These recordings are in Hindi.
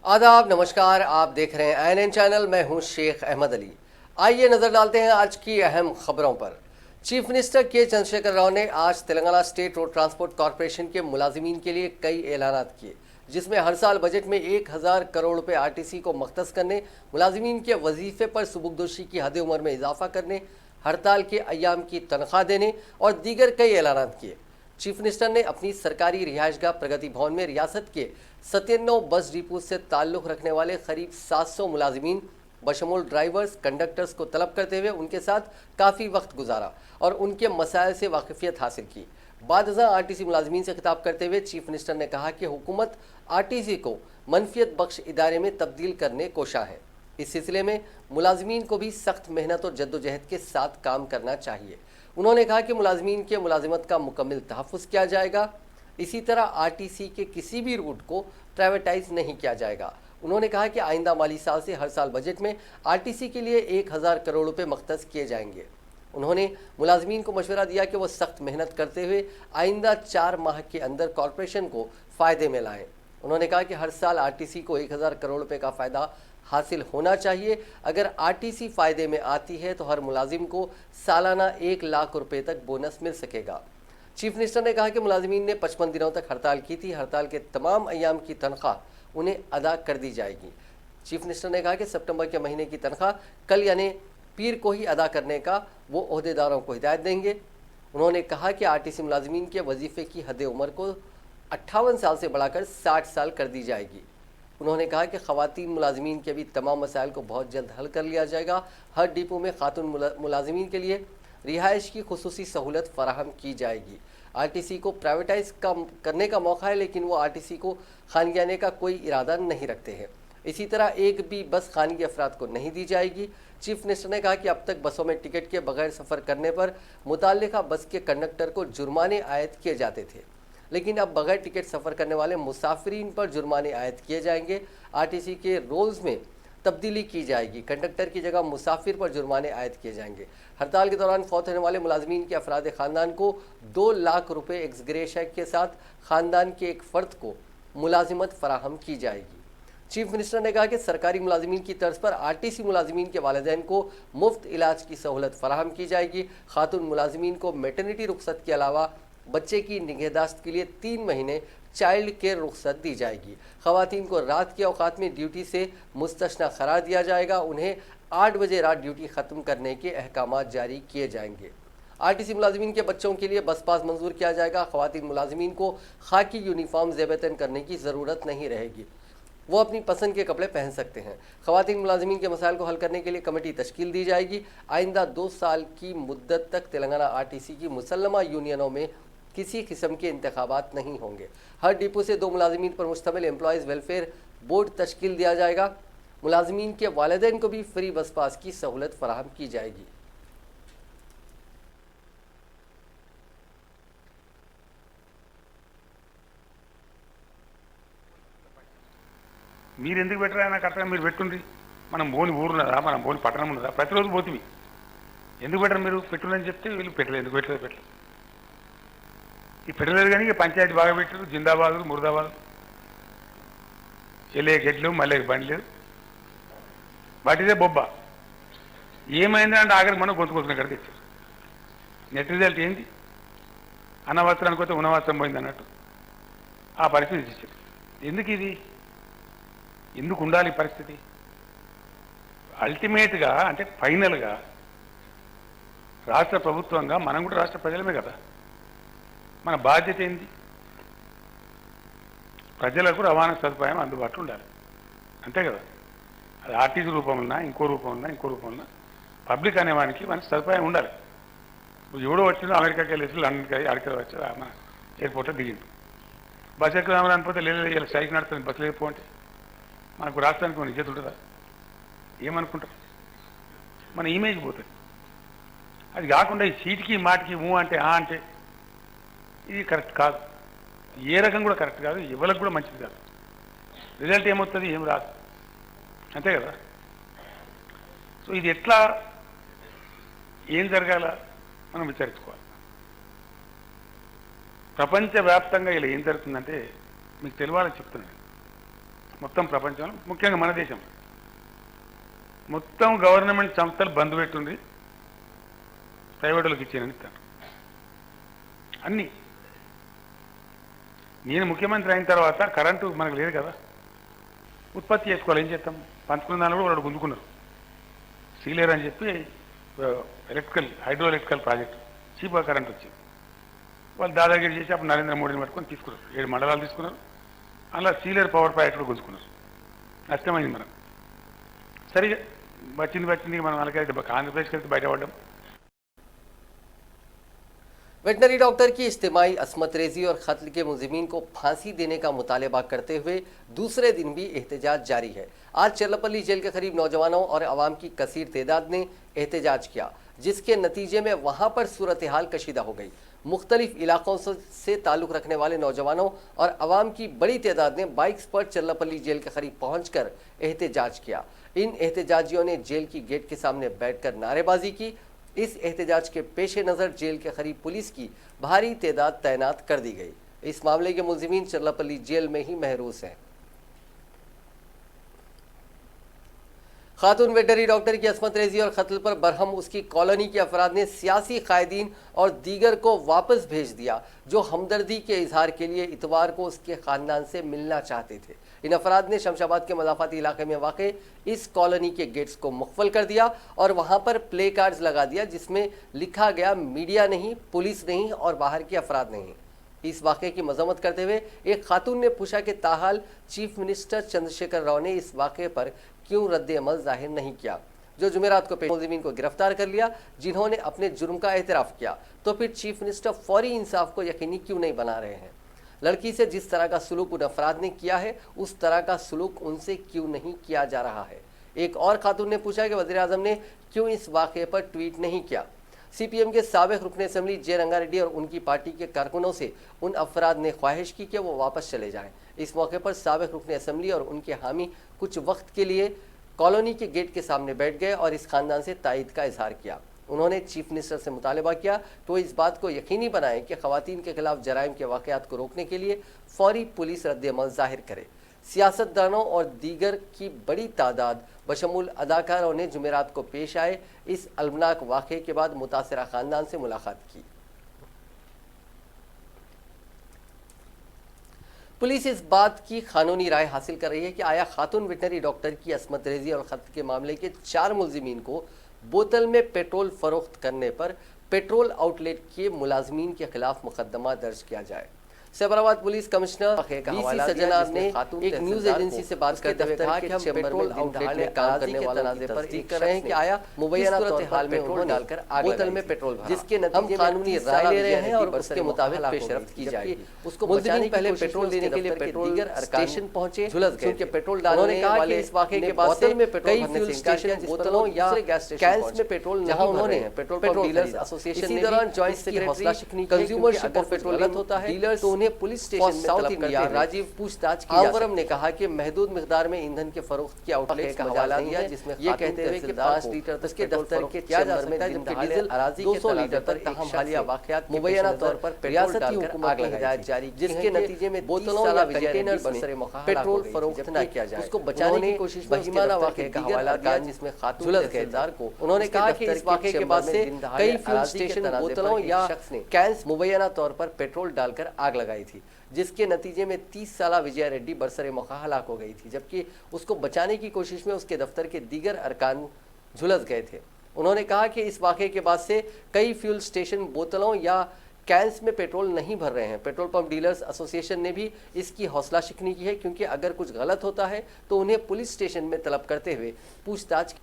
आदाब, नमस्कार। आप देख रहे हैं INN चैनल। मैं हूं शेख अहमद अली। आइए नजर डालते हैं आज की अहम खबरों पर। चीफ मिनिस्टर के चंद्रशेखर राव ने आज Telangana state road transport corporation के मुलाजिमीन के लिए कई ऐलानात किए, जिसमें हर साल बजट में 1000 करोड़ रुपए आरटीसी को मख्तस करने, मुलाजिमीन के वजीफे पर सुबुकदोशी की हद उम्र में इजाफा करने, हड़ताल के अयाम की तनख्वाह देने और दीगर कई ऐलानात किए। चीफ मिनिस्टर ने अपनी सरकारी रिहायशगाह प्रगति भवन में रियासत के 97 बस डिपो से ताल्लुक़ रखने वाले करीब 700 मुलाजिमीन बशमूल ड्राइवर्स, कंडक्टर्स को तलब करते हुए उनके साथ काफ़ी वक्त गुजारा और उनके मसाइल से वाकिफियत हासिल की। बाद आरटीसी मुलाजिमीन से खिताब करते हुए चीफ मिनिस्टर ने कहा कि हुकूमत आरटीसी को मनफियत बख्श इदारे में तब्दील करने कोशा है। इस सिलसिले में मुलाजिमीन को भी सख्त मेहनत और जद्दोजहद के साथ काम करना चाहिए। उन्होंने कहा कि मुलाजिमीन के मुलाजिमत का मुकम्मल तहफ़्फ़ुज़ किया जाएगा। इसी तरह आरटीसी के किसी भी रूट को प्राइवेटाइज नहीं किया जाएगा। उन्होंने कहा कि आइंदा माली साल से हर साल बजट में आरटीसी के लिए 1000 करोड़ रुपए मख्तस किए जाएंगे। उन्होंने मुलाजिमीन को मशवरा दिया कि वह सख्त मेहनत करते हुए आइंदा 4 माह के अंदर कॉरपोरेशन को फ़ायदे में लाएँ। उन्होंने कहा कि हर साल आरटीसी को 1000 करोड़ रुपए का फ़ायदा हासिल होना चाहिए। अगर आरटीसी फ़ायदे में आती है तो हर मुलाजिम को सालाना 1 लाख रुपए तक बोनस मिल सकेगा। चीफ मिनिस्टर ने कहा कि मुलाजिमीन ने 55 दिनों तक हड़ताल की थी। हड़ताल के तमाम अयाम की तनख्वाह उन्हें अदा कर दी जाएगी। चीफ मिनिस्टर ने कहा कि सितंबर के महीने की तनख्वाह कल यानी पीर को ही अदा करने का वो ओहदेदारों को हिदायत देंगे। उन्होंने कहा कि आरटीसी मुलाजिमीन के वजीफे की हद उम्र को 58 साल से बढ़ाकर 60 साल कर दी जाएगी। उन्होंने कहा कि ख़वातीन मुलाजिमीन के भी तमाम मसाइल को बहुत जल्द हल कर लिया जाएगा। हर डिपो में खातून मुलाजिमीन के लिए रिहाइश की खुसूसी सहूलत फराहम की जाएगी। आरटीसी को प्राइवेटाइज करने का मौका है, लेकिन वो आरटीसी को खानगियाने का कोई इरादा नहीं रखते हैं। इसी तरह एक भी बस खानगी अफराद को नहीं दी जाएगी। चीफ मिनिस्टर ने कहा कि अब तक बसों में टिकट के बगैर सफ़र करने पर मुताल्लिका बस के कंडक्टर को जुर्माने आयद किए जाते थे, लेकिन अब बगैर टिकट सफ़र करने वाले मुसाफिरीन पर जुर्माने आयद किए जाएंगे। आरटीसी के रोल्स में तब्दीली की जाएगी। कंडक्टर की जगह मुसाफिर पर जुर्माने आयद किए जाएंगे। हड़ताल के दौरान फौत होने वाले मुलाजिमीन के अफराद ख़ानदान को 2 लाख रुपये एक्स ग्रेशिया के साथ ख़ानदान के एक फ़र्द को मुलाजिमत फराहम की जाएगी। चीफ मिनिस्टर ने कहा कि सरकारी मुलाजिमीन की तर्ज पर आरटीसी मुलाजिमीन के वालिदैन को मुफ्त इलाज की सहूलत फराहम की जाएगी। खातून मुलाजिमीन को मेटर्निटी रुख्सत के अलावा बच्चे की निगहदाश्त के लिए 3 महीने चाइल्ड केयर रुख्सत दी जाएगी। ख़वातीन को रात के औकात में ड्यूटी से मुस्तस्ना करार दिया जाएगा। उन्हें 8 बजे रात ड्यूटी ख़त्म करने के अहकाम जारी किए जाएंगे। आरटीसी मुलाजिमीन के बच्चों के लिए बस पास मंजूर किया जाएगा। ख़वातीन मुलाजिमीन को खाकी यूनिफॉर्म ज़ेबतन करने की ज़रूरत नहीं रहेगी, वो अपनी पसंद के कपड़े पहन सकते हैं। ख़वातीन मुलाजिमीन के मसाइल को हल करने के लिए कमेटी तश्कील दी जाएगी। आइंदा 2 साल की मुद्दत तक तेलंगाना आरटीसी की मुसल्लमा यूनियनों में किसी किस्म के इंतखाबात नहीं होंगे। हर डिपो से 2 मुलाजिमीन पर मुश्तमिल एम्प्लॉयज़ वेलफेयर बोर्ड तश्कील दिया जाएगा। मुलाजिमीन के वालिदैन को भी फ्री बस पास की सहूलत फराहम की जाएगी। మీరు ఎందుకు పెట్టరా నాకు అర్థం మీరు పెట్టుండ్రి మనం బోని ఊరున్నదా మనం బోని పట్టణం ఉన్నదా ప్రతిరోజు పోతుంది ఎందుకు పెట్టరు మీరు పెట్టుందని చెప్తే వీళ్ళు పెట్టలేదు ఎందుకు పెట్టలేదు ఈ పెట్టలేదు కానీ పంచాయతీ బాగా పెట్టారు జిందాబాదులు ముర్దాబాద్ ఎల్లే గెట్లు మళ్ళీ బండి లేదు వాటిదే బొబ్బ ఏమైందంటే ఆఖరికి మనం గొంతుకొస్తున్న కడికి ఇచ్చారు నెట్ రిజల్ట్ ఏంటి అనవసరానికి పోతే ఉన్నవసరం పోయింది అన్నట్టు ఆ పరిస్థితి ఇచ్చారు ఎందుకు ఇది ఎందుకు ఉండాలి పరిస్థితి అల్టిమేట్గా అంటే ఫైనల్గా రాష్ట్ర ప్రభుత్వంగా మనం కూడా రాష్ట్ర ప్రజలమే కదా మన బాధ్యత ఏంటి ప్రజలకు రవాణా సదుపాయం అందుబాటులో ఉండాలి అంతే కదా అది ఆర్టీసీ రూపంలో ఇంకో రూపంలో పబ్లిక్ అనేవానికి మనకి సదుపాయం ఉండాలి ఎవడో వచ్చిందో అమెరికాకి వెళ్ళేసి లండన్కి అడికి వచ్చి మన ఎయిర్పోర్ట్లో దిగిండు బస్ ఎక్కుదామని అనిపోతే లేదు ఇలా స్ట్రైక్ నడుస్తుంది బస్సు లేకపోతే మనకు రాష్ట్రానికి మన ఇజ్జత్ ఉంటుందా ఏమనుకుంటారు మన ఇమేజ్ పోతుంది అది కాకుండా ఈ సీటుకి మాటికి అంటే అంటే ఇది కరెక్ట్ కాదు ఏ రకం కూడా కరెక్ట్ కాదు ఎవరికి కూడా మంచిది కాదు రిజల్ట్ ఏమవుతుంది ఏం రాదు అంతే కదా సో ఇది ఎట్లా ఏం జరగాల మనం విచారించుకోవాలి ప్రపంచవ్యాప్తంగా ఇలా ఏం జరుగుతుందంటే మీకు తెలియాలని చెప్తున్నాను మొత్తం ప్రపంచంలో ముఖ్యంగా మన దేశం మొత్తం గవర్నమెంట్ సంస్థలు బంద్ పెట్టుండి ప్రైవేట్ వాళ్ళకి ఇచ్చానని ఇస్తాను అన్నీ. నేను ముఖ్యమంత్రి అయిన తర్వాత కరెంటు మనకు లేదు కదా, ఉత్పత్తి చేసుకోవాలి. ఏం చేస్తాం? పంచుకున్న దాన్ని కూడా వాళ్ళు గుంజుకున్నారు. సీలేర్ అని చెప్పి హైడ్రో ఎలక్ట్రికల్ ప్రాజెక్ట్ చీప్గా కరెంట్ వచ్చింది. వాళ్ళు దాదాగిరి చేసి అప్పుడు నరేంద్ర మోడీని పట్టుకొని తీసుకున్నారు. 7 మండలాలు తీసుకున్నారు. అలా సీలేర్ పవర్ ప్రాజెక్ట్ కూడా గుంజుకున్నారు. నష్టమైంది మనం. సరిగా వచ్చింది మనం అలాగే ఆంధ్రప్రదేశ్కి వెళ్తే బయటపడ్డాం. वेटनरी डॉक्टर की इज्तिमाई असमत रेजी और कत्ल के मुलजिमीन को फांसी देने का मुतालबा करते हुए दूसरे दिन भी एहतजाज जारी है। आज चर्लपल्ली जेल के करीब नौजवानों और आवाम की कसीर तादाद ने एहतजाज किया, जिसके नतीजे में वहां पर सूरत हाल कशीदा हो गई। मुख्तलिफ इलाकों से ताल्लुक़ रखने वाले नौजवानों और आवाम की बड़ी तादाद ने बाइक्स पर चर्लपल्ली जेल के करीब पहुंचकर एहतजाज किया। इन एहतजाजियों ने जेल की गेट के सामने बैठकर नारेबाजी की। इस एहतजाज के पेश नज़र जेल के करीब पुलिस की भारी तादाद तैनात कर दी गई। इस मामले के मुलजिमीन चर्लपल्ली जेल में ही महरूस हैं। खातून वेटनरी डॉक्टर की असमत रेजी और कत्ल पर बरहम उसकी कॉलोनी के अफराद ने सियासी कायदीन और दीगर को वापस भेज दिया, जो हमदर्दी के इजहार के लिए इतवार को उसके ख़ानदान से मिलना चाहते थे। इन अफराद ने शमशाबाद के मज़ाफ़ाती इलाके में वाक़े इस कॉलोनी के गेट्स को मुक़फ़ल कर दिया और वहाँ पर प्ले कार्ड्स लगा दिया, जिसमें लिखा गया मीडिया नहीं, पुलिस नहीं और बाहर के अफराद नहीं। इस वाक़े की मजम्मत करते हुए एक खातून ने पूछा कि ताहाल चीफ मिनिस्टर चंद्रशेखर राव ने इस वाक़े पर क्यों रद्द अमल जाहिर नहीं किया, जो जुमेरात को मुलजिमीन को गिरफ्तार कर लिया, जिन्होंने अपने जुर्म का एतराफ़ किया। तो फिर चीफ मिनिस्टर फौरी इंसाफ को यकीनी क्यों नहीं बना रहे हैं? लड़की से जिस तरह का सलूक उन अफराद ने किया है, उस तरह का सलूक उनसे क्यों नहीं किया जा रहा है? एक और खातून ने पूछा कि वज़ीर आज़म ने क्यों इस वाक़े पर ट्वीट नहीं किया। CPM के साबिक़ रुकन असम्बली जे रंगारेड्डी और उनकी पार्टी के कारकुनों से उन अफराद ने ख्वाहिश की कि वो वापस चले जाएं। इस मौके पर साबिक़ रुकन असम्बली और उनके हामी कुछ वक्त के लिए कॉलोनी के गेट के सामने बैठ गए और इस खानदान से तायद का इजहार किया। उन्होंने चीफ मिनिस्टर से मुतालबा किया कि वो इस बात को यकीनी बनाएं कि ख़वातीन के खिलाफ जराइम के वाक़यात को रोकने के लिए फौरी पुलिस रद्द-ए-अमल ज़ाहिर करे। सियासतदानों और दीगर की बड़ी तादाद बशमूल अदाकारों ने जुमेरात को पेश आए इस अलमनाक वाक़े के बाद मुतासिरा ख़ानदान से मुलाकात की। पुलिस इस बात की कानूनी राय हासिल कर रही है कि आया खातून वेटनरी डॉक्टर की असमत रेजी और कत्ल के मामले के 4 मुलजिमीन को बोतल में पेट्रोल फरोख्त करने पर पेट्रोल आउटलेट के मुलाजमीन के खिलाफ मुकदमा दर्ज किया जाए। Cyberabad police commissioner BC Sajjanar ने एक न्यूज एजेंसी से बात करते हुए कहा कि हम पेट्रोल आउटलेट में काम करने वालों तनाज़े पर तहकीक कर रहे हैं कि आया मुबैना सूरत हाल में पेट्रोल डालकर बोतल में पेट्रोल भरा, जिसके नतीजे कानूनी राय ले रहे हैं और उसके मुताबिक पेशरफ्त की जाएगी। उसको बचाने पहले पेट्रोल देने के लिए पेट्रोल स्टेशन पहुंचे, झुलस गए। पेट्रोल डालने वाले इस वाक़े के बाद से कई फ्यूल स्टेशन बोतलों या कैंस में पेट्रोल जहां उन्होंने पेट्रोल डीलर्स एसोसिएशन ने दौरान जॉइंट सेक्रेटरी कंज्यूमरशिप ऑफ पेट्रोल गलत होता है डीलर्स तो पुलिस स्टेशन में साउथ इंडिया राजीव पूछताछ की आमवरम ने कहा कि महदूद मिकदार में ईंधन के फरोख्त के आउटलेट का हवाला दिया, जिसमें ये कहते हुए कि 5 लीटर तक के दफ्तर के क्या जा सकता है, जबकि डीजल अराजी 200 लीटर तक तहम हालिया वाक़यात मुबैना तौर पर रियासती हुकूमत ने हिदायत जारी, जिसके नतीजे में बोतलों या कंटेनर में पेट्रोल फरोख्त न किया जाए। उसको बचाने की कोशिश में बहिमाना वाक़े का हवाला दिया, जिसमें खातून तहसीलदार को उन्होंने कहा कि इस वाक़े के बाद से कई फ्यूल स्टेशन बोतलों या कैंस मुबैना तौर पर पेट्रोल डालकर आग लगाई थी, जिसके नतीजे में 30 साला विजय रेड्डी बरसरे मौका हलाक हो गई थी, जबकि उसको बचाने की कोशिश में उसके दफ्तर के दीगर अरकान झुलस गए थे। उन्होंने कहा कि इस वाक़े के बाद से कई फ्यूल स्टेशन बोतलों या कैंस में पेट्रोल नहीं भर रहे हैं। पेट्रोल पंप डीलर्स एसोसिएशन ने भी इसकी हौसला शिकनी की है, क्योंकि अगर कुछ गलत होता है तो उन्हें पुलिस स्टेशन में तलब करते हुए पूछताछ।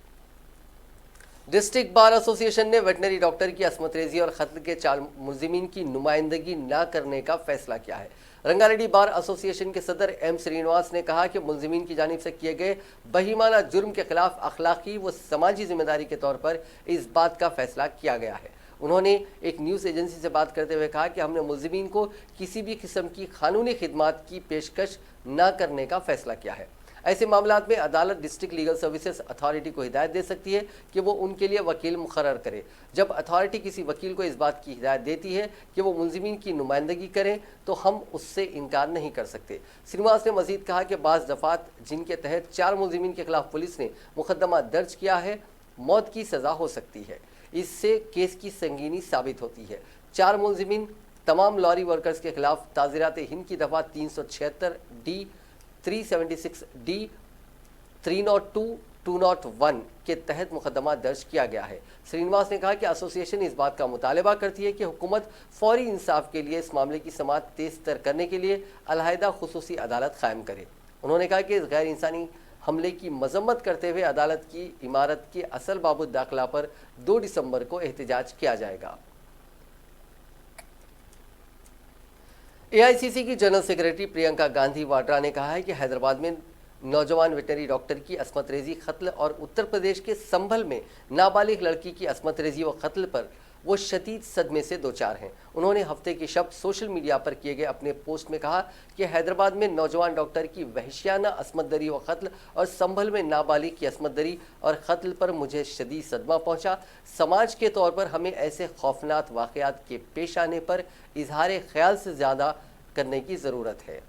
डिस्ट्रिक्ट बार एसोसिएशन ने वेटनरी डॉक्टर की असमत रेजी और कत्ल के 4 मुलजिमीन की नुमाइंदगी न करने का फैसला किया है। रंगारेड्डी बार एसोसिएशन के सदर M श्रीनिवास ने कहा कि मुलजिमीन की जानिब से किए गए बहिमाना जुर्म के खिलाफ अखलाकी व समाजी जिम्मेदारी के तौर पर इस बात का फैसला किया गया है। उन्होंने एक न्यूज़ एजेंसी से बात करते हुए कहा कि हमने मुलजिमीन को किसी भी किस्म की कानूनी खिदमात की पेशकश न करने का फैसला किया है। ऐसे मामलात में अदालत डिस्ट्रिक्ट लीगल सर्विसेज अथॉरिटी को हिदायत दे सकती है कि वो उनके लिए वकील मुकर्रर करे। जब अथॉरिटी किसी वकील को इस बात की हिदायत देती है कि वो मुलजिमीन की नुमाइंदगी करें तो हम उससे इनकार नहीं कर सकते। श्रीनिवास ने मजीद कहा कि बाज़ दफ़ात जिनके तहत 4 मुलजिमीन के खिलाफ पुलिस ने मुकदमा दर्ज किया है, मौत की सज़ा हो सकती है। इससे केस की संगीनी साबित होती है। 4 मुलजिमीन तमाम लॉरी वर्कर्स के खिलाफ ताज़ीरात हिंद की दफ़ा 376 डी, 376 डी, 302, 201 के तहत मुकदमा दर्ज किया गया है। श्रीनिवास ने कहा कि एसोसिएशन इस बात का मुतालबा करती है कि हुकूमत फौरी इंसाफ के लिए इस मामले की समाअत तेज तर करने के लिए अलहदा खुसूसी अदालत कायम करे। उन्होंने कहा कि इस गैर इंसानी हमले की मजम्मत करते हुए अदालत की इमारत के असल बाबूद दाखिला पर 2 दिसंबर को एहतजाज किया जाएगा। एआईसीसी की जनरल सेक्रेटरी प्रियंका गांधी वाड्रा ने कहा है कि हैदराबाद में नौजवान वेटनरी डॉक्टर की असमत रेजी कत्ल और उत्तर प्रदेश के संभल में नाबालिग लड़की की असमत रेजी व कत्ल पर वो शदीद सदमे से दो चार हैं। उन्होंने हफ्ते के शब्द सोशल मीडिया पर किए गए अपने पोस्ट में कहा कि हैदराबाद में नौजवान डॉक्टर की वहशियाना असमत दरी व कत्ल और संभल में नाबालिग की असमत दरी और कत्ल पर मुझे शदीद सदमा पहुंचा। समाज के तौर पर हमें ऐसे खौफनाक वाक़यात के पेश आने पर इजहार ख्याल से ज़्यादा करने की ज़रूरत है।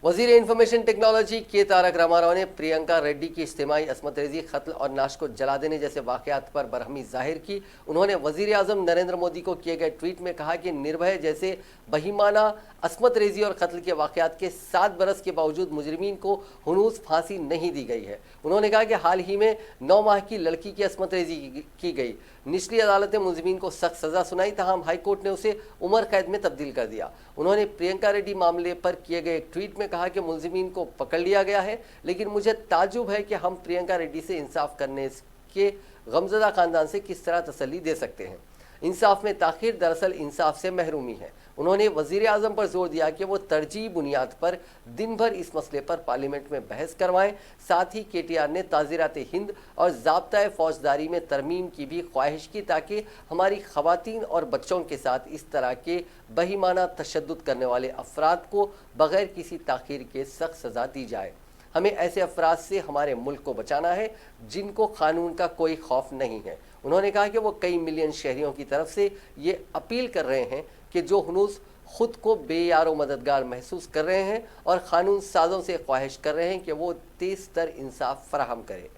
वज़ीर इंफॉर्मेशन टेक्नोलॉजी के तारक रामाराव ने प्रियंका रेड्डी की इज्तिमाई असमत रेजी कत्ल और नाश को जला देने जैसे वाक़यात पर बरहमी जाहिर की। उन्होंने वज़ीर आज़म नरेंद्र मोदी को किए गए ट्वीट में कहा कि निर्भय जैसे बहीमाना असमत रेजी और कत्ल के वाक़यात के 7 बरस के बावजूद मुजरिमीन को हुनूस फांसी नहीं दी गई है। उन्होंने कहा कि हाल ही में 9 माह की लड़की की असमत रेजी की गई। निचली अदालत ने मुलजिमीन को सख्त सज़ा सुनाई, तहम हाईकोर्ट ने उसे उम्र कैद में तब्दील कर दिया। उन्होंने प्रियंका रेड्डी मामले पर किए गए एक ट्वीट में कहा कि मुलजिमीन को पकड़ लिया गया है, लेकिन मुझे ताज्जुब है कि हम प्रियंका रेड्डी से इंसाफ करने के गमज़दा ख़ानदान से किस तरह तसल्ली दे सकते हैं। इंसाफ में ताख़ीर दरअसल इंसाफ से महरूमी है। उन्होंने वज़ीर आज़म पर जोर दिया कि वो तरजीह बुनियाद पर दिन भर इस मसले पर पार्लियामेंट में बहस करवाएं। साथ ही KTR ने ताज़ीरात हिंद और ज़ाब्ता फौजदारी में तरमीम की भी ख्वाहिश की ताकि हमारी ख़वातीन और बच्चों के साथ इस तरह के बहीमाना तशद्दुद करने वाले अफराद को बग़ैर किसी ताख़ीर के सख्त सज़ा दी जाए। हमें ऐसे अफराद से हमारे मुल्क को बचाना है जिनको कानून का कोई खौफ नहीं है। उन्होंने कहा कि वो कई मिलियन शहरियों की तरफ से ये अपील कर रहे हैं कि जो हुनूस खुद को बेयारो मददगार महसूस कर रहे हैं और कानून साजों से ख्वाहिश कर रहे हैं कि वो तेज तर इंसाफ फराहम करें।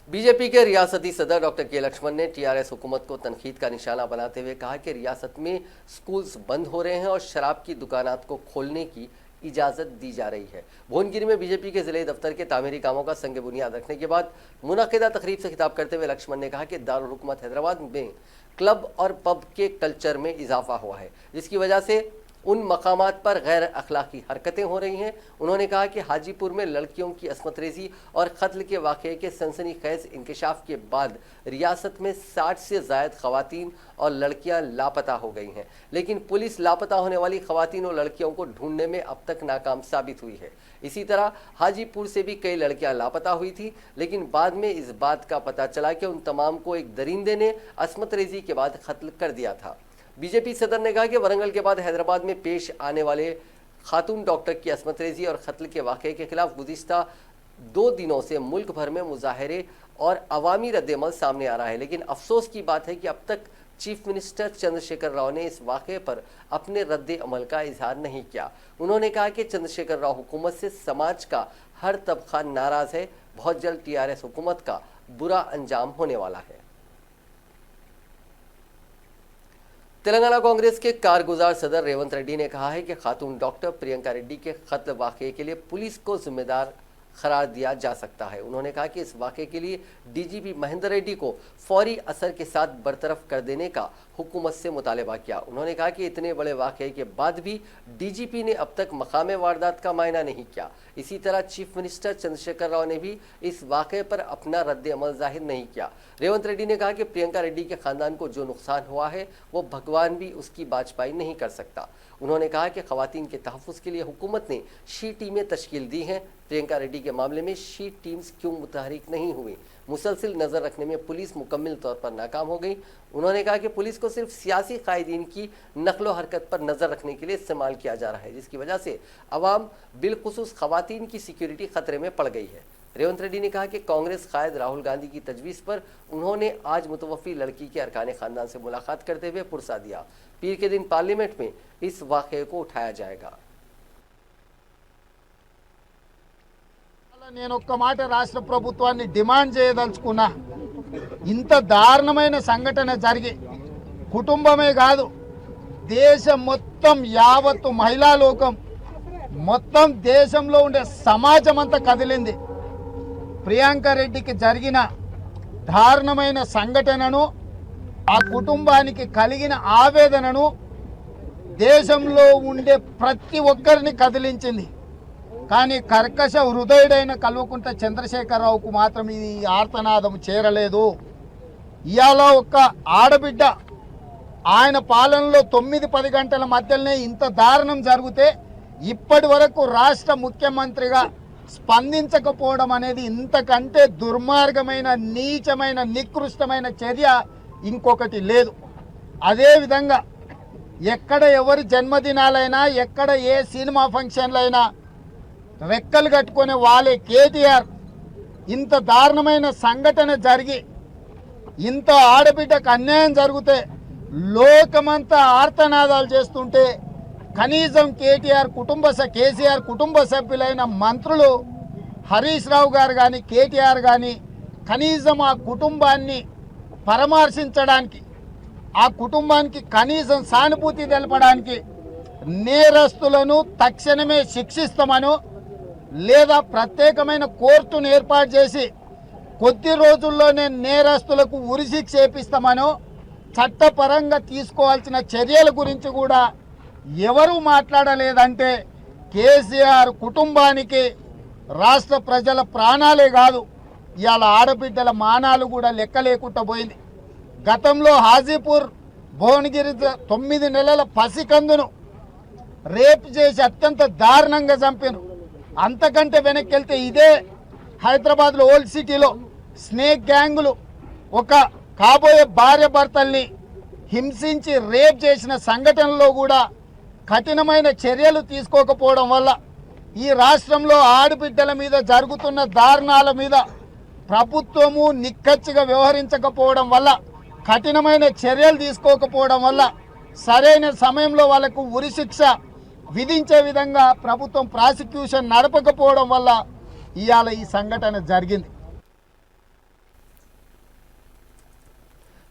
बीजेपी के रियासती सदर डॉक्टर के लक्ष्मण ने TRS हुकूमत को तनकीद का निशाना बनाते हुए कहा कि रियासत में स्कूल्स बंद हो रहे हैं और शराब की दुकानात को खोलने की इजाज़त दी जा रही है। भुवनगिरी में बीजेपी के ज़िले दफ्तर के तामीरी कामों का संग बुनियाद रखने के बाद मुनक़िदा तकरीब से खिताब करते हुए लक्ष्मण ने कहा कि दारुल हुकूमत हैदराबाद में क्लब और पब के कल्चर में इजाफा हुआ है, जिसकी वजह से उन मकामात पर गैर अखलाकी हरकतें हो रही हैं। उन्होंने कहा कि हाजीपुर में लड़कियों की असमत रेजी और कत्ल के वाक़े के सनसनीखेज़ इंकशाफ के बाद रियासत में 60 से ज़ायद ख़वातीन और लड़कियां लापता हो गई हैं, लेकिन पुलिस लापता होने वाली ख़वातीन और लड़कियों को ढूंढने में अब तक नाकाम साबित हुई है। इसी तरह हाजीपुर से भी कई लड़कियां लापता हुई थी, लेकिन बाद में इस बात का पता चला कि उन तमाम को एक दरिंदे ने असमत रेजी के बाद कत्ल कर दिया था। बीजेपी सदर ने कहा कि वरंगल के बाद हैदराबाद में पेश आने वाले खातून डॉक्टर की असमत रेजी और कत्ल के वाक़े के खिलाफ गुज़िश्ता 2 दिनों से मुल्क भर में मुजाहरे और अवामी रद्दअमल सामने आ रहा है, लेकिन अफसोस की बात है कि अब तक चीफ मिनिस्टर चंद्रशेखर राव ने इस वाक़े पर अपने रद्द-ए-अमल का इजहार नहीं किया। उन्होंने कहा कि चंद्रशेखर राव हुकूमत से समाज का हर तबका नाराज़ है। बहुत जल्द TRS हुकूमत का बुरा अंजाम होने वाला है। तेलंगाना कांग्रेस के कारगुजार सदर रेवंत रेड्डी ने कहा है कि खातून डॉक्टर प्रियंका रेड्डी के कत्ल वाक़े के लिए पुलिस को जिम्मेदार करार दिया जा सकता है। उन्होंने कहा कि इस वाक़े के लिए DGP महेंद्र रेड्डी को फौरी असर के साथ बरतरफ कर देने का हुकूमत से मुतालबा किया। उन्होंने कहा कि इतने बड़े वाक़े के बाद भी DGP ने अब तक मकाम वारदात का मायना नहीं किया। इसी तरह चीफ मिनिस्टर चंद्रशेखर राव ने भी इस वाक़े पर अपना रद्द-ए-अमल जाहिर नहीं किया। रेवंत रेड्डी ने कहा कि प्रियंका रेड्डी के ख़ानदान को जो नुकसान हुआ है वो भगवान भी उसकी बाजपाई नहीं कर सकता। उन्होंने कहा कि ख़वातीन के तहफ़्फ़ुज़ के लिए हुकूमत ने शी टीमें तश्कील दी हैं प्रियंका रेड्डी के मामले में शी टीम्स क्यों मुतहरिक नहीं हुई, मुसलसिल नजर रखने में पुलिस मुकम्मल तौर पर नाकाम हो गई। उन्होंने कहा कि पुलिस को सिर्फ सियासी कायदीन की नकलो हरकत पर नजर रखने के लिए इस्तेमाल किया जा रहा है, जिसकी वजह से अवाम बिलखुसूस खवातीन की सिक्योरिटी खतरे में पड़ गई है। रेवंत रेड्डी ने कहा कि कांग्रेस कायद राहुल गांधी की तजवीज़ पर उन्होंने आज मुतवफ़ी लड़की के अरकान खानदान से मुलाकात करते हुए पुरसा दिया। पीर के दिन पार्लियामेंट में इस वाक़े को उठाया जाएगा। నేను ఒక్క మాట రాష్ట్ర ప్రభుత్వాన్ని డిమాండ్ చేయదలుచుకున్నా, ఇంత దారుణమైన సంఘటన జరిగి కుటుంబమే కాదు దేశం మొత్తం యావత్తు మహిళా లోకం మొత్తం దేశంలో ఉండే సమాజం అంతా కదిలింది. ప్రియాంక రెడ్డికి జరిగిన దారుణమైన సంఘటనను, ఆ కుటుంబానికి కలిగిన ఆవేదనను దేశంలో ఉండే ప్రతి ఒక్కరిని కదిలించింది. కానీ కర్కశ హృదయుడైన కల్వకుంట్ల చంద్రశేఖరరావుకు మాత్రం ఈ ఆర్తనాదం చేరలేదు. ఇవాళ ఒక్క ఆడబిడ్డ ఆయన పాలనలో 9-10 గంటల మధ్యలోనే ఇంత దారుణం జరిగితే ఇప్పటి వరకు రాష్ట్ర ముఖ్యమంత్రిగా స్పందించకపోవడం అనేది ఇంతకంటే దుర్మార్గమైన, నీచమైన, నికృష్టమైన చర్య ఇంకొకటి లేదు. అదేవిధంగా ఎక్కడ ఎవరి జన్మదినాలైనా, ఎక్కడ ఏ సినిమా ఫంక్షన్లైనా రెక్కలు కట్టుకునే వాళ్ళే కేటీఆర్ ఇంత దారుణమైన సంఘటన జరిగి ఇంత ఆడబిడ్డకు అన్యాయం జరిగితే లోకమంతా ఆర్తనాదాలు చేస్తుంటే కనీసం కేసీఆర్ కుటుంబ సభ్యులైన మంత్రులు హరీష్ రావు గారు కానీ కేటీఆర్ కానీ కనీసం ఆ కుటుంబాన్ని పరామర్శించడానికి, ఆ కుటుంబానికి కనీసం సానుభూతి తెలపడానికి నేరస్తులను తక్షణమే శిక్షిస్తామను లేదా ప్రత్యేకమైన కోర్టును ఏర్పాటు చేసి కొద్ది రోజుల్లోనే నేరస్తులకు ఉరిశిక్ష చేపిస్తామనో, చట్టపరంగా తీసుకోవాల్సిన చర్యల గురించి కూడా ఎవరు మాట్లాడలేదంటే కేసీఆర్ కుటుంబానికి రాష్ట్ర ప్రజల ప్రాణాలే కాదు ఇవాళ ఆడబిడ్డల మానాలు కూడా లెక్క లేకుండా పోయింది. గతంలో హాజీపూర్ భువనగిరి 9 నెలల పసికందును రేపు చేసి అత్యంత దారుణంగా చంపారు. అంతకంటే వెనక్కి వెళ్తే ఇదే హైదరాబాద్లో ఓల్డ్ సిటీలో స్నేక్ గ్యాంగులు ఒక కాబోయే భార్య భర్తల్ని హింసించి రేప్ చేసిన సంఘటనలో కూడా కఠినమైన చర్యలు తీసుకోకపోవడం వల్ల ఈ రాష్ట్రంలో ఆడబిడ్డల మీద జరుగుతున్న దారుణాల మీద ప్రభుత్వము నిక్కచ్చిగా వ్యవహరించకపోవడం వల్ల, కఠినమైన చర్యలు తీసుకోకపోవడం వల్ల, సరైన సమయంలో వాళ్ళకు ఉరిశిక్ష విధించే విధంగా ప్రభుత్వం ప్రాసిక్యూషన్ నడపకపోవడం వల్ల ఇవాళ ఈ సంఘటన జరిగింది.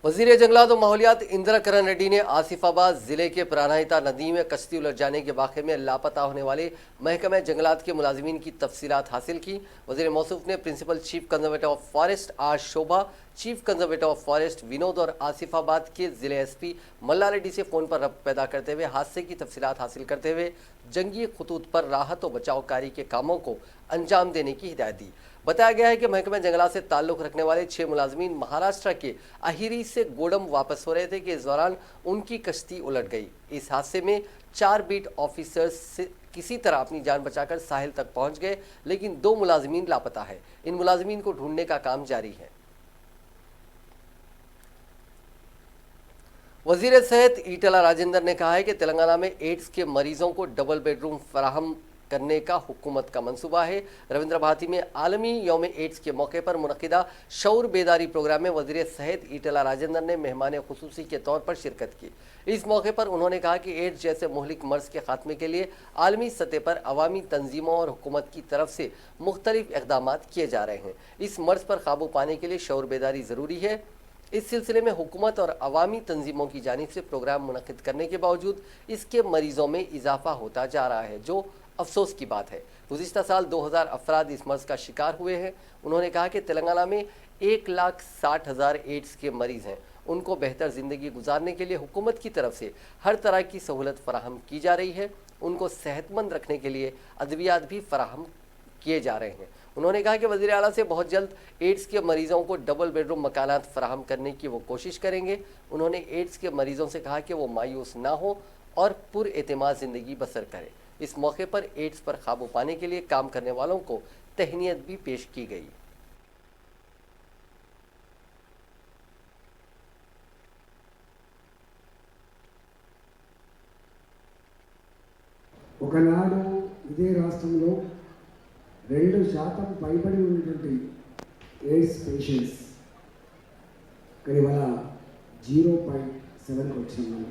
वजीर जंगलात और माहौलियात इंदिरा करण रेड्डी ने आसिफाबाद जिले के प्राणहिता नदी में कश्ती उलट जाने के वाक़े में लापता होने वाले महकमा जंगलात के मुलाजिमीन की तफसीलात हासिल की। वजीर मौसूफ ने principal chief conservator of forest R Shobha, chief conservator of forest Vinod और आसिफाबाद के जिले एसपी मल्ला रेड्डी से फ़ोन पर रब्त पैदा करते हुए हादसे की तफसीलात हासिल करते हुए जंगी खतूत पर राहत और बचाव कार्य के कामों को अंजाम देने की हिदायत दी। बताया गया है कि महकमा जंगलात से ताल्लुक़ रखने वाले 6 मुलाजमीन महाराष्ट्र के अहिरी से गोडम वापस हो रहे थे कि इस दौरान उनकी कश्ती उलट गई। इस हादसे में 4 बीट ऑफिसर्स किसी तरह अपनी जान बचाकर साहिल तक पहुंच गए, लेकिन 2 मुलाजमीन लापता है। इन मुलाजमीन को ढूंढने का काम जारी है। वजीर सेहत ईटला राजेंद्र ने कहा है कि तेलंगाना में एड्स के मरीजों को डबल बेडरूम फराहम करने का हुकूमत का मंसूबा है। रविंद्र भारती में आलमी यौम एड्स के मौके पर मुनक्किदा शऊर बेदारी प्रोग्राम में वजीर सेहत ईटला राजेंद्र ने मेहमान खुसूसी के तौर पर शिरकत की। इस मौके पर उन्होंने कहा कि एड्स जैसे मुहलिक मर्ज के खात्मे के लिए आलमी सतह पर अवामी तंजीमों और हुकूमत की तरफ से मुख्तलिफ इक़दाम किए जा रहे हैं। इस मर्ज पर काबू पाने के लिए शऊर बेदारी ज़रूरी है। इस सिलसिले में हुकूमत और अवामी तंजीमों की जानिब से प्रोग्राम मुनक़िद करने के बावजूद इसके मरीजों में इजाफा होता जा रहा है, जो अफसोस की बात है। गुज़िश्ता साल 2000 अफराद इस मर्ज का शिकार हुए हैं। उन्होंने कहा कि तेलंगाना में 1,60,000 एड्स के मरीज़ हैं। उनको बेहतर ज़िंदगी गुजारने के लिए हुकूमत की तरफ से हर तरह की सहूलत फराहम की जा रही है। उनको सेहतमंद रखने के लिए अद्वियात भी फराहम किए जा रहे हैं। उन्होंने कहा कि वज़ीर आला से बहुत जल्द एड्स के मरीज़ों को डबल बेडरूम मकानात फराहम करने की वो कोशिश करेंगे। उन्होंने एड्स के मरीज़ों से कहा कि वो मायूस ना हो और पुरएतमाद ज़िंदगी बसर करें। इस मौके पर एड्स पर काबू पाने के लिए काम करने वालों को तहनीत भी पेश की गई। ఒకనాడు ఇదే రాష్ట్రంలో 2% పైబడి ఉన్నటువంటి ఎయిడ్స్ పేషెంట్స్ కానీ ఇవాళ 0.7కి వచ్చినాం.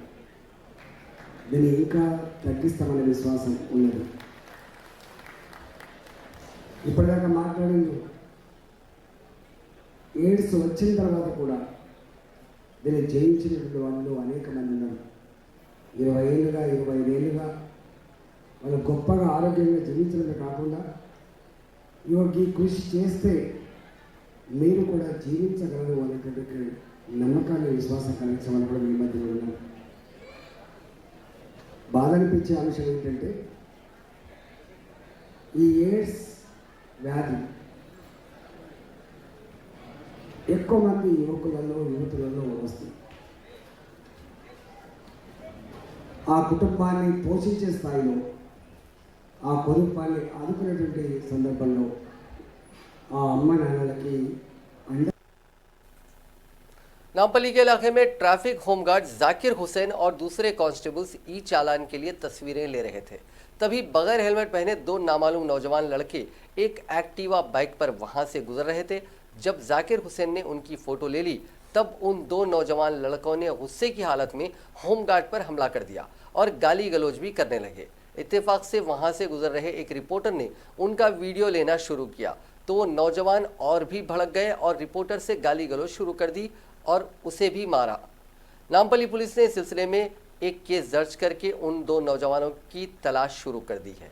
దీన్ని ఇంకా తగ్గిస్తామనే విశ్వాసం ఉన్నది. ఇప్పటిదాకా మాట్లాడింది ఎయిడ్స్ వచ్చిన తర్వాత కూడా దీన్ని జయించినటువంటి వాళ్ళు అనేక మంది ఉన్నారు. 20 ఏళ్ళుగా 25 ఏళ్ళుగా వాళ్ళు గొప్పగా ఆరోగ్యంగా జీవించడమే కాకుండా ఈ కృషి చేస్తే మీరు కూడా జీవించగలరు అనేటువంటి నమ్మకాన్ని విశ్వాసం కలిగించమని కూడా మీ మధ్యలో ఉన్నాను. బాధ అనిపించే అంశం ఏంటంటే ఈ ఎయిడ్స్ వ్యాధి ఎక్కువ మంది యువకులలో యువతులలో వస్తుంది. ఆ కుటుంబాన్ని పోషించే స్థాయిలో ఆ కుటుంబాన్ని ఆదుకునేటువంటి సందర్భంలో ఆ అమ్మ నాన్నలకి नामपल्ली के इलाके में ट्रैफिक होमगार्ड जाकिर हुसैन और दूसरे कांस्टेबल्स ई चालान के लिए तस्वीरें ले रहे थे। तभी बगैर हेलमेट पहने 2 नामालूम नौजवान लड़के एक एक्टिवा बाइक पर वहां से गुजर रहे थे। जब जाकिर हुसैन ने उनकी फोटो ले ली तब उन 2 नौजवान लड़कों ने गुस्से की हालत में होमगार्ड पर हमला कर दिया और गाली गलौज भी करने लगे। इत्तेफाक से वहां से गुजर रहे एक रिपोर्टर ने उनका वीडियो लेना शुरू किया तो वो नौजवान और भी भड़क गए और रिपोर्टर से गाली गलौज शुरू कर दी और उसे भी मारा। नामपल्ली पुलिस ने इस सिलसिले में एक केस दर्ज करके उन 2 नौजवानों की तलाश शुरू कर दी है।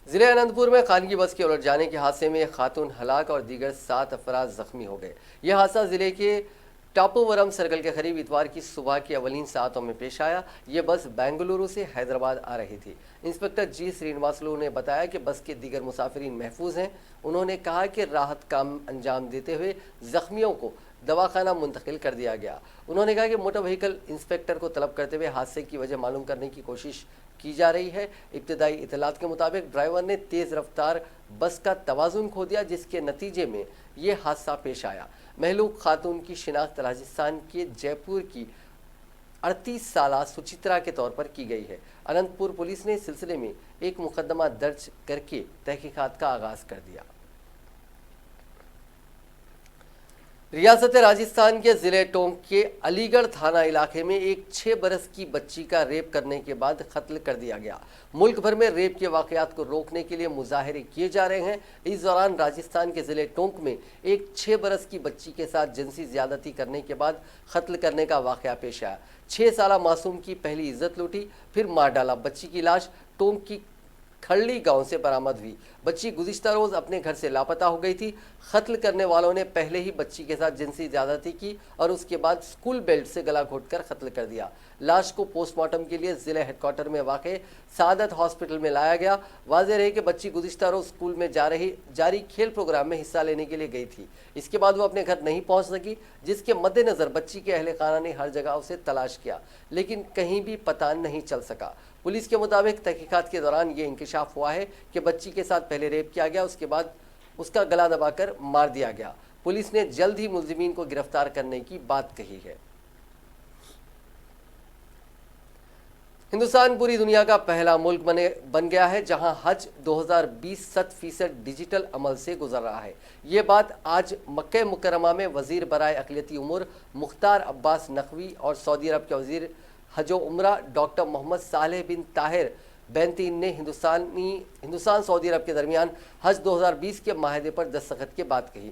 जिले अनंतपुर में खानगी बस के उलट जाने के हादसे में एक खातून हलाक और दीगर 7 अफराद जख्मी हो गए। यह हादसा जिले के टापूवरम सर्कल के करीब इतवार की सुबह की अवलीन सातों में पेश आया। यह बस बेंगलुरु से हैदराबाद आ रही थी। इंस्पेक्टर जी श्रीनिवासलू ने बताया कि बस के दीगर मुसाफिरीन महफूज हैं। उन्होंने कहा कि राहत काम अंजाम देते हुए जख्मियों को दवाखाना मुंतकिल कर दिया गया। उन्होंने कहा कि मोटर व्हीकल इंस्पेक्टर को तलब करते हुए हादसे की वजह मालूम करने की कोशिश की जा रही है। इब्तदाई इतलात के मुताबिक ड्राइवर ने तेज़ रफ्तार बस का तवाजुन खो दिया, जिसके नतीजे में ये हादसा पेश आया। महलूक खातून की शिनाख्त राजस्थान के जयपुर की 38 साला सुचित्रा के तौर पर की गई है। अनंतपुर पुलिस ने इस सिलसिले में एक मुकदमा दर्ज करके तहकीकात का आगाज कर दिया। रियासत राजस्थान के जिले टोंक के अलीगढ़ थाना इलाके में एक 6 बरस की बच्ची का रेप करने के बाद कत्ल कर दिया गया। मुल्क भर में रेप के वाकयात को रोकने के लिए मुजाहरे किए जा रहे हैं। इस दौरान राजस्थान के जिले टोंक में एक 6 बरस की बच्ची के साथ जिनसी ज्यादती करने के बाद कत्ल करने का वाकया पेश आया। 6 साला मासूम की पहली इज्जत लूटी, फिर मार डाला। बच्ची की लाश टोंक की खड़ली गांव से बरामद हुई। बच्ची गुज़िश्ता रोज अपने घर से लापता हो गई थी। कत्ल करने वालों ने पहले ही बच्ची के साथ जिनसी ज्यादती की और उसके बाद स्कूल बेल्ट से गला घोंटकर कत्ल कर दिया। लाश को पोस्टमार्टम के लिए जिले हेडक्वार्टर में वाक़ सादत हॉस्पिटल में लाया गया। वाज़ेह रहे कि बच्ची गुज़िश्ता रोज स्कूल में जारी खेल प्रोग्राम में हिस्सा लेने के लिए गई थी। इसके बाद वो अपने घर नहीं पहुंच सकी, जिसके मद्देनजर बच्ची के अहले खाना ने हर जगह उसे तलाश किया, लेकिन कहीं भी पता नहीं चल सका। पुलिस के मुताबिक तहकीकात के दौरान ये इंकशाफ हुआ है कि बच्ची के साथ पहले रेप किया गया, उसके बाद उसका गला दबाकर मार दिया गया। पुलिस ने जल्द ही मुल्जिमीन को गिरफ्तार करने की बात कही है। हिंदुस्तान पूरी दुनिया का पहला मुल्क बन गया है जहां हज 2020 100% डिजिटल अमल से गुजर रहा है। ये बात आज मक्का मुकर्रमा में वजीर बराए अक़लियती उमूर मुख्तार अब्बास नकवी और सऊदी अरब के वजीर हज उम्रा डॉक्टर मोहम्मद सालेह बिन ताहिर बैंतीन ने हिंदुस्तान सऊदी अरब के दरमियान हज 2020 के माहदे पर दस्तखत के बाद कही।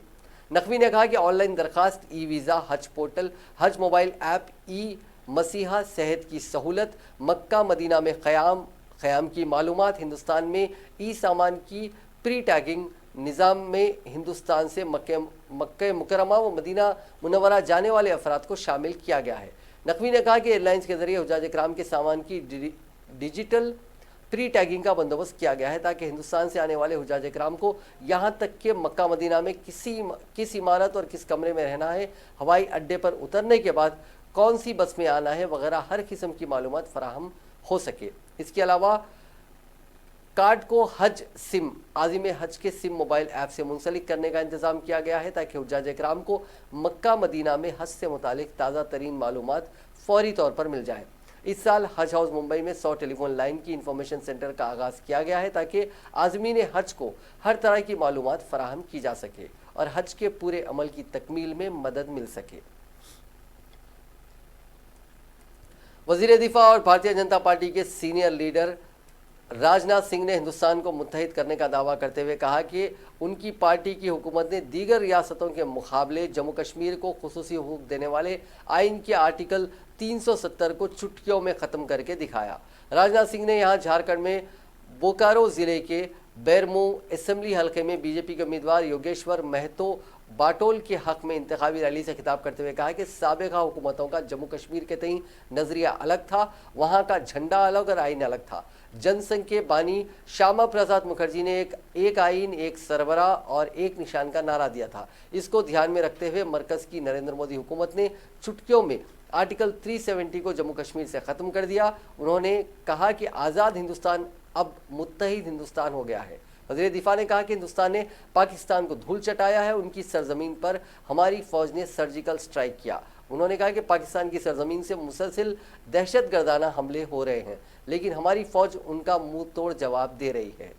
नकवी ने कहा कि ऑनलाइन दरखास्त, ई वीज़ा, हज पोर्टल, हज मोबाइल ऐप, ई मसीहा सेहत की सहूलत, मक्का मदीना में क़याम की मालूमात, हिंदुस्तान में ई सामान की प्री टैगिंग निज़ाम में हिंदुस्तान से मक्का मुकर्रमा व मदीना मुनव्वरा जाने वाले अफराद को शामिल किया गया है। नकवी ने कहा कि एयरलाइंस के जरिए हुज्जाज इकराम के सामान की डिजिटल प्री टैगिंग का बंदोबस्त किया गया है ताकि हिंदुस्तान से आने वाले हुज्जाज इकराम को यहाँ तक कि मक्का मदीना में किस इमारत और किस कमरे में रहना है, हवाई अड्डे पर उतरने के बाद कौन सी बस में आना है वगैरह हर किस्म की मालूमात फराहम हो सके। इसके अलावा कार्ड को हज सिम आज़िम हज के सिम मोबाइल ऐप से मुंसलिक करने का इंतज़ाम किया गया है ताकि हुज्जाज इकराम को मक्का मदीना में हज से मुतालिक ताज़ा तरीन मालूमात फौरी तौर पर मिल जाए। इस साल हज हाउस मुंबई में 100 टेलीफोन लाइन की इंफॉर्मेशन सेंटर का आगाज़ किया गया है ताकि आज़मीन हज को हर तरह की मालूमात फराहम की जा सके और हज के पूरे अमल की तकमील में मदद मिल सके। वज़ीर दिफा और भारतीय जनता पार्टी के सीनियर लीडर राजनाथ सिंह ने हिंदुस्तान को मुत्तहिद करने का दावा करते हुए कहा कि उनकी पार्टी की हुकूमत ने दीगर रियासतों के मुकाबले जम्मू कश्मीर को खुसूसी हुकूक देने वाले आइन के आर्टिकल 370 को चुटकियों में ख़त्म करके दिखाया। राजनाथ सिंह ने यहाँ झारखंड में बोकारो ज़िले के बैरमू असेंबली हल्के में बीजेपी के उम्मीदवार योगेश्वर महतो बाटोल के हक में इंतखाबी रैली से खिताब करते हुए कहा कि साबिका हुकूमतों का जम्मू कश्मीर के तई नज़रिया अलग था, वहाँ का झंडा अलग और आइन अलग था। जनसंघ के बानी श्यामा प्रसाद मुखर्जी ने एक आइन, एक सरबराह और एक निशान का नारा दिया था। इसको ध्यान में रखते हुए मरकज़ की नरेंद्र मोदी हुकूमत ने चुटकियों में आर्टिकल 370 को जम्मू कश्मीर से ख़त्म कर दिया। उन्होंने कहा कि आज़ाद हिंदुस्तान अब मुत्तहिद हिंदुस्तान हो गया है। वज़ीर दिफा ने कहा कि हिंदुस्तान ने पाकिस्तान को धूल चटाया है, उनकी सरजमीन पर हमारी फ़ौज ने सर्जिकल स्ट्राइक किया। उन्होंने कहा कि पाकिस्तान की सरजमीन से मुसलसिल दहशतगर्दाना हमले हो रहे हैं, लेकिन हमारी फ़ौज उनका मुंह तोड़ जवाब दे रही है।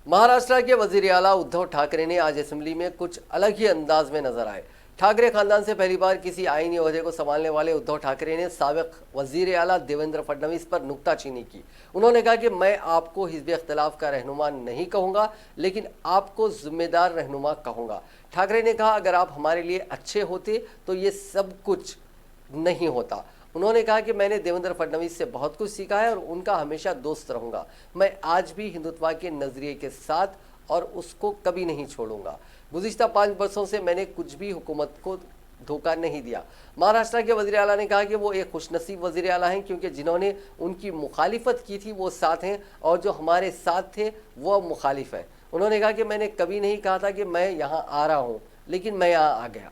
महाराष्ट्र के वजीर आला उद्धव ठाकरे ने आज असेंबली में कुछ अलग ही अंदाज में नजर आए। ठाकरे खानदान से पहली बार किसी आईनी ओहदे को संभालने वाले उद्धव ठाकरे ने साबिक वजीर आला देवेंद्र फडणवीस पर नुक्ताचीनी की। उन्होंने कहा कि मैं आपको हिज़्ब इख्तिलाफ का रहनुमा नहीं कहूँगा, लेकिन आपको जिम्मेदार रहनुमा कहूँगा। ठाकरे ने कहा, अगर आप हमारे लिए अच्छे होते तो ये सब कुछ नहीं होता। उन्होंने कहा कि मैंने देवेंद्र फडणवीस से बहुत कुछ सीखा है और उनका हमेशा दोस्त रहूँगा। मैं आज भी हिंदुत्व के नज़रिए के साथ और उसको कभी नहीं छोड़ूंगा। गुज़िश्ता 5 वर्षों से मैंने कुछ भी हुकूमत को धोखा नहीं दिया। महाराष्ट्र के वज़ीर आला ने कहा कि वो एक खुशनसीब वज़ीर आला हैं क्योंकि जिन्होंने उनकी मुखालिफत की थी वो साथ हैं और जो हमारे साथ थे वो अब मुखालिफ हैं। उन्होंने कहा कि मैंने कभी नहीं कहा था कि मैं यहाँ आ रहा हूँ, लेकिन मैं यहाँ आ गया।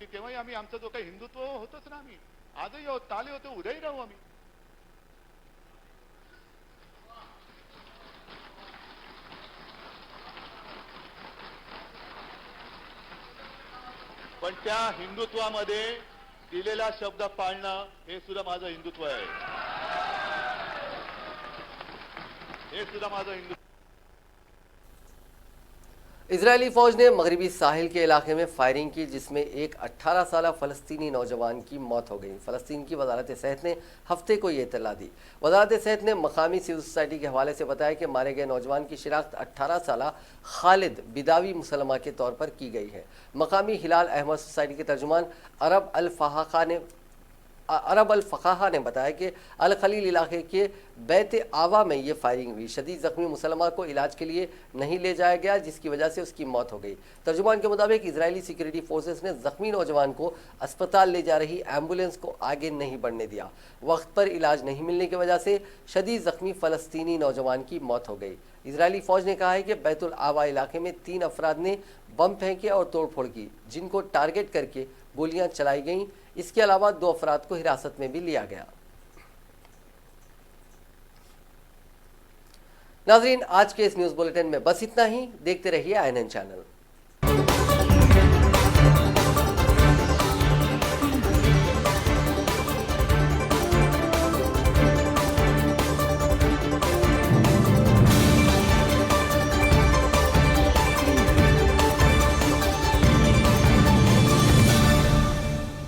तेव्हाही आम्ही आमचा जो काही हिंदुत्व होतच ना, आम्ही आजही आहोत, कालही होते, उद्याही राहू आम्ही. पण त्या हिंदुत्वामध्ये दिलेला शब्द पाळणं हे सुद्धा माझं हिंदुत्व आहे. हे सुद्धा माझं हिंदुत्व. इजरायली फौज ने मगरबी साहिल के इलाके में फायरिंग की जिसमें एक 18 साला फ़लस्तीनी नौजवान की मौत हो गई। फ़लस्तीन की वजारत सेहत ने हफ्ते को ये इत्तला दी। वजारत सेहत ने मकामी सिविल सोसाइटी के हवाले से बताया कि मारे गए नौजवान की शिनाख्त 18 साला खालिद बिदावी मुसलमा के तौर पर की गई है। मकामी हिलाल अहमद सोसाइटी के तर्जुमान अरब अल फ़क़ाहा ने बताया कि अल खलील इलाके के बैत आवा में ये फायरिंग हुई। शदीद ज़ख्मी मुसलमान को इलाज के लिए नहीं ले जाया गया जिसकी वजह से उसकी मौत हो गई। तर्जुमान के मुताबिक इजरायली सिक्योरिटी फोर्सेस ने ज़ख्मी नौजवान को अस्पताल ले जा रही एम्बुलेंस को आगे नहीं बढ़ने दिया। वक्त पर इलाज नहीं मिलने की वजह से शदीद ज़ख्मी फ़लस्तीनी नौजवान की मौत हो गई। इजरायली फ़ौज ने कहा है कि बैतुल आवा इलाके में 3 अफराद ने बम फेंके और तोड़फोड़ की जिनको टारगेट करके गोलियां चलाई गईं। इसके अलावा 2 अफराद को हिरासत में भी लिया गया। नाज़रीन, आज के इस न्यूज़ बुलेटिन में बस इतना ही। देखते रहिए INN चैनल।